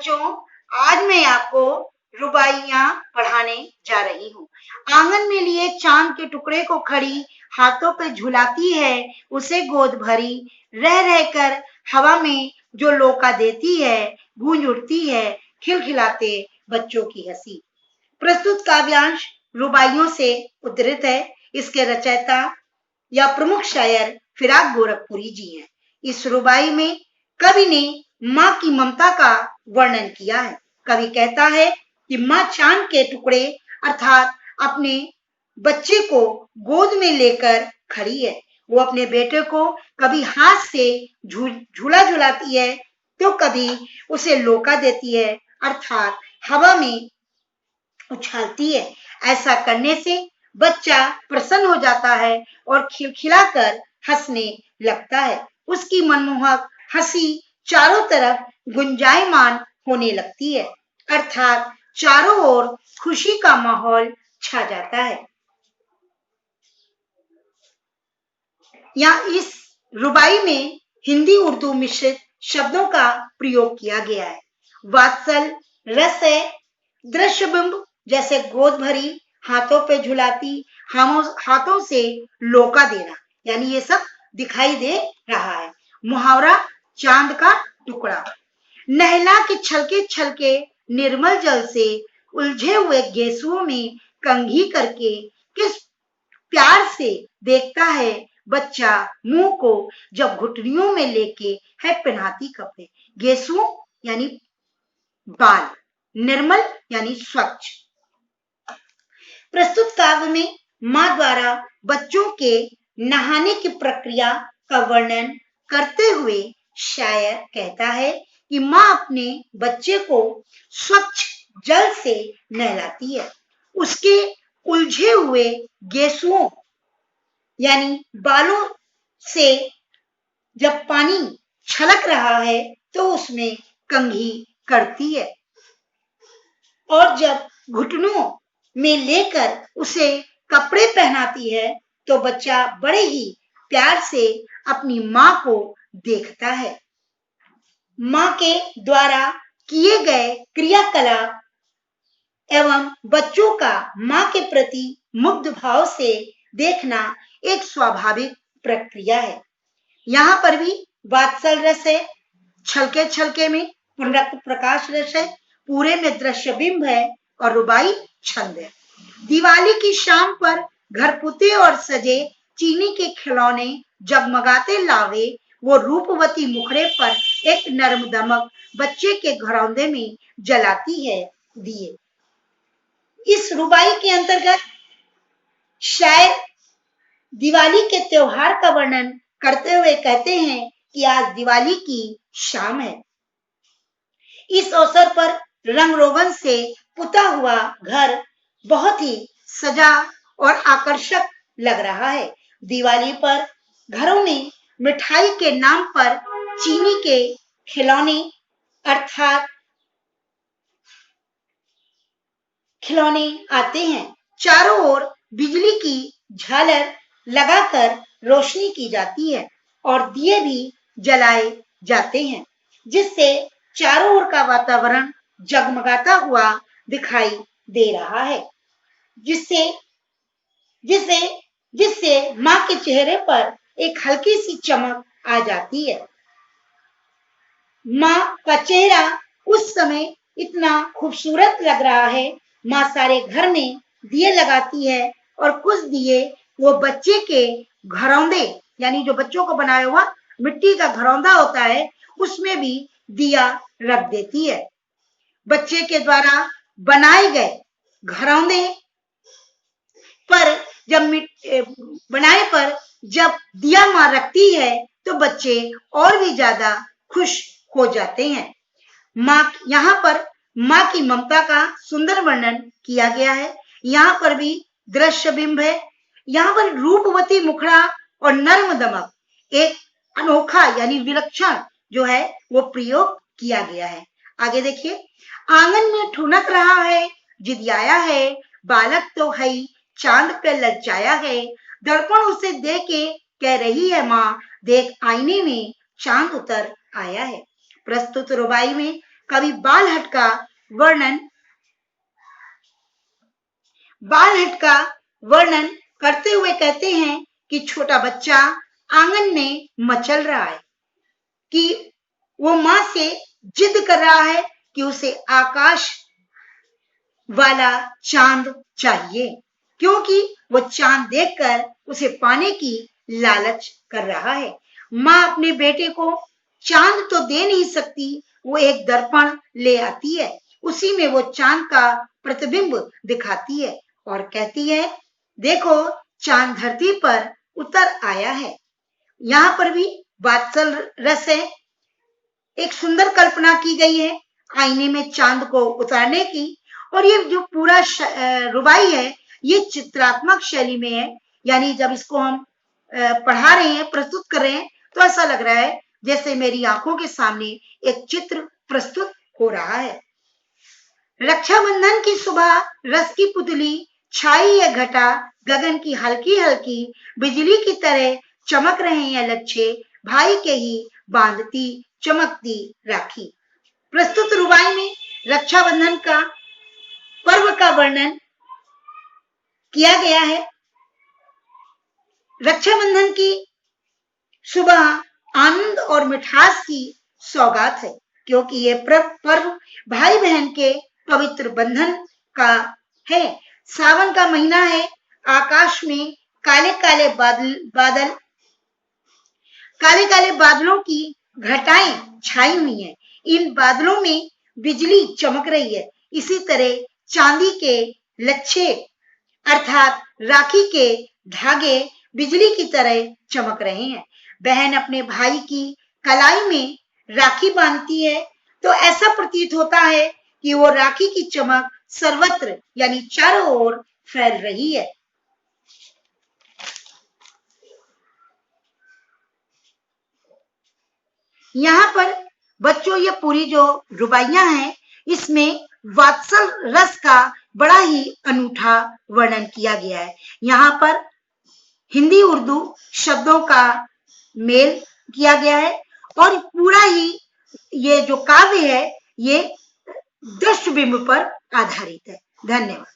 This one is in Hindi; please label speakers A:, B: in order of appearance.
A: बच्चों, आज मैं आपको रुबाइयां पढ़ाने जा रही हूँ। आंगन में लिए चांद के टुकड़े को खड़ी हाथों पे झुलाती है, उसे गोद भरी रह रहकर हवा में जो लोका देती है, गूंज उठती है खिलखिलाते बच्चों की हंसी। प्रस्तुत काव्यांश रुबाइयों से उद्धृत है। इसके रचयिता या प्रमुख शायर फिराक गोरखपुरी जी हैं। इस रुबाई में कवि ने माँ की ममता का वर्णन किया है। कवि कहता है कि माँ चांद के टुकड़े अर्थात अपने बच्चे को गोद में लेकर खड़ी है। वो अपने बेटे को कभी हाथ से झूला झुलाती है तो कभी उसे लोका देती है अर्थात हवा में उछालती है। ऐसा करने से बच्चा प्रसन्न हो जाता है और खिलखिलाकर हंसने लगता है। उसकी मनमोहक हंसी चारों तरफ गुंजायमान होने लगती है अर्थात चारों ओर खुशी का माहौल छा जाता है। यहाँ इस रुबाई में हिंदी उर्दू मिश्रित शब्दों का प्रयोग किया गया है। वात्सल रस है, दृश्यबिंब जैसे गोद भरी, हाथों पे झुलाती, हाथों से लोका देना, यानी ये सब दिखाई दे रहा है। मुहावरा चांद का टुकड़ा, नहला के छलके छलके निर्मल जल से उलझे हुए गेसुओं में कंघी करके किस प्यार से देखता है बच्चा मुंह को जब घुटनियों में लेके है पहनाती कपड़े। गेसुओं यानी बाल, निर्मल यानी स्वच्छ। प्रस्तुत काव्य में माँ द्वारा बच्चों के नहाने की प्रक्रिया का वर्णन करते हुए शायर कहता है कि माँ अपने बच्चे को स्वच्छ जल से नहलाती है। उसके उलझे हुए गेसुओं यानी बालों से जब पानी छलक रहा है तो उसमें कंघी करती है और जब घुटनों में लेकर उसे कपड़े पहनाती है तो बच्चा बड़े ही प्यार से अपनी माँ को देखता है। माँ के द्वारा किए गए क्रियाकलाप एवं बच्चों का माँ के प्रति मुग्ध भाव से देखना एक स्वाभाविक प्रक्रिया है। यहाँ पर भी वात्सल रस है, छलके छलके में प्रकाश रस है, पूरे में दृश्य बिंब है और रुबाई छंद है। दिवाली की शाम पर घर पुते और सजे चीनी के खिलौने जगमगाते लावे, वो रूपवती मुखड़े पर एक नर्म दमक बच्चे के घरौंदे में जलाती है दिए। इस रुबाई के अंतर्गत शायर दिवाली के त्योहार का वर्णन करते हुए कहते हैं कि आज दिवाली की शाम है। इस अवसर पर रंग रोगन से पुता हुआ घर बहुत ही सजा और आकर्षक लग रहा है। दिवाली पर घरों में मिठाई के नाम पर चीनी के खिलौने अर्थात खिलौने आते हैं। चारों ओर बिजली की झालर लगाकर रोशनी की जाती है और दिए भी जलाए जाते हैं, जिससे चारों ओर का वातावरण जगमगाता हुआ दिखाई दे रहा है, जिससे जिससे जिससे माँ के चेहरे पर एक हल्की सी चमक आ जाती है। माँ का चेहरा उस समय इतना खूबसूरत लग रहा है। माँ सारे घर में दिए लगाती है और कुछ दिए वो बच्चे के घरौंदे यानी जो बच्चों को बनाया हुआ मिट्टी का घरौंदा होता है उसमें भी दिया रख देती है। बच्चे के द्वारा बनाए गए घरौंदे पर जब दिया माँ रखती है तो बच्चे और भी ज्यादा खुश हो जाते हैं। माँ यहाँ पर माँ की ममता का सुंदर वर्णन किया गया है। यहाँ पर भी दृश्य बिंब है। यहाँ पर रूपवती मुखड़ा और नर्म दमक एक अनोखा यानी विलक्षण जो है वो प्रयोग किया गया है। आगे देखिए, आंगन में ठुनक रहा है, जिदियाया है, बालक तो है चांद पे ललचाया है, दर्पण उसे दे के कह रही है माँ, देख आईने में चांद उतर आया है। प्रस्तुत रुबाई में कवि बालहट का वर्णन करते हुए कहते हैं कि छोटा बच्चा आंगन में मचल रहा है कि वो मां से जिद कर रहा है कि उसे आकाश वाला चांद चाहिए, क्योंकि वो चांद देखकर उसे पाने की लालच कर रहा है। मां अपने बेटे को चांद तो दे नहीं सकती, वो एक दर्पण ले आती है, उसी में वो चांद का प्रतिबिंब दिखाती है और कहती है, देखो चांद धरती पर उतर आया है। यहाँ पर भी वात्सल रस है। एक सुंदर कल्पना की गई है आईने में चांद को उतारने की, और ये जो पूरा रुबाई है ये चित्रात्मक शैली में है, यानी जब इसको हम पढ़ा रहे हैं, प्रस्तुत कर रहे हैं, तो ऐसा लग रहा है जैसे मेरी आंखों के सामने एक चित्र प्रस्तुत हो रहा है। रक्षाबंधन की सुबह रस की पुतली छाई है घटा, गगन की हल्की हल्की बिजली की तरह चमक रहे हैं लच्छे, भाई के ही बांधती चमकती राखी। प्रस्तुत रुबाई में रक्षाबंधन का पर्व का वर्णन किया गया है। रक्षाबंधन की सुबह आनंद और मिठास की सौगात है, क्योंकि ये पर्व भाई बहन के पवित्र बंधन का है। सावन का महीना है, आकाश में काले काले बादलों की घटाएं छाई हुई हैं। इन बादलों में बिजली चमक रही है। इसी तरह चांदी के लच्छे अर्थात राखी के धागे बिजली की तरह चमक रहे हैं। बहन अपने भाई की कलाई में राखी बांधती है तो ऐसा प्रतीत होता है कि वो राखी की चमक सर्वत्र यानी चारों ओर फैल रही है। यहाँ पर बच्चों ये पूरी जो रुबाइयां हैं इसमें वात्सल रस का बड़ा ही अनूठा वर्णन किया गया है। यहाँ पर हिंदी उर्दू शब्दों का मेल किया गया है और पूरा ही ये जो काव्य है ये दृश्यबिंब पर आधारित है। धन्यवाद।